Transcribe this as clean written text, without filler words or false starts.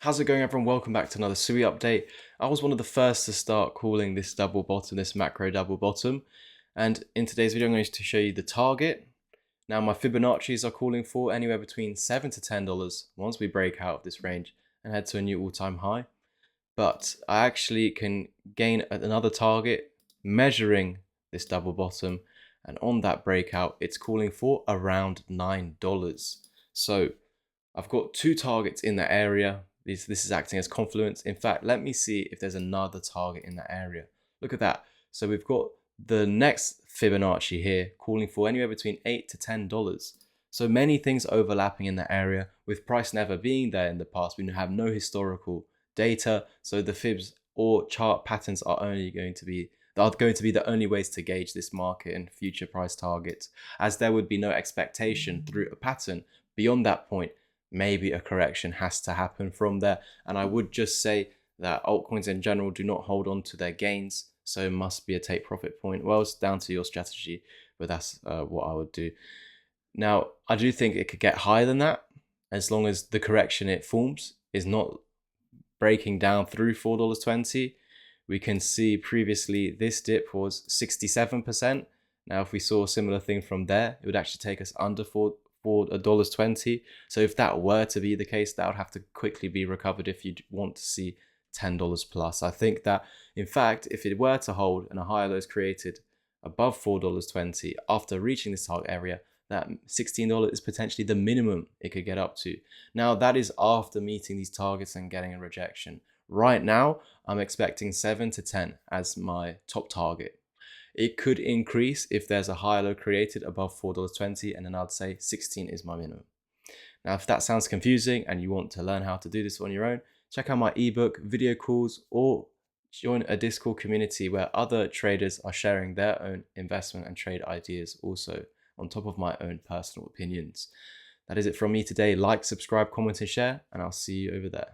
How's it going, everyone? Welcome back to another SUI update. I was one of the first to start calling this double bottom, this macro double bottom. And in today's video, I'm going to show you the target. Now, my Fibonacci's are calling for anywhere between $7 to $10 once we break out of this range and head to a new all-time high. But I actually can gain another target measuring this double bottom. And on that breakout, it's calling for around $9. So I've got two targets in that area. This is acting as confluence. In fact, let me see if there's another target in that area. Look at that. So we've got the next Fibonacci here calling for anywhere between $8 to $10. So many things overlapping in that area, with price never being there in the past. We have no historical data, so the fibs or chart patterns are going to be the only ways to gauge this market and future price targets, as there would be no expectation through a pattern beyond that point. Maybe a correction has to happen from there. And I would just say that altcoins in general do not hold on to their gains, so it must be a take profit point. Well, it's down to your strategy, but that's what I would do. Now, I do think it could get higher than that, as long as the correction it forms is not breaking down through $4.20. We can see previously this dip was 67%. Now, if we saw a similar thing from there, it would actually take us under $4.20. So if that were to be the case, that would have to quickly be recovered if you want to see $10 plus. I think that, in fact, if it were to hold and a higher low is created above $4.20 after reaching this target area, that $16 is potentially the minimum it could get up to. Now, that is after meeting these targets and getting a rejection. Right now, I'm expecting 7 to 10 as my top target. It could increase if there's a higher low created above $4.20, and then I'd say 16 is my minimum. Now, if that sounds confusing and you want to learn how to do this on your own, check out my ebook, video calls, or join a Discord community where other traders are sharing their own investment and trade ideas also, on top of my own personal opinions. That is it from me today. Like, subscribe, comment, and share, and I'll see you over there.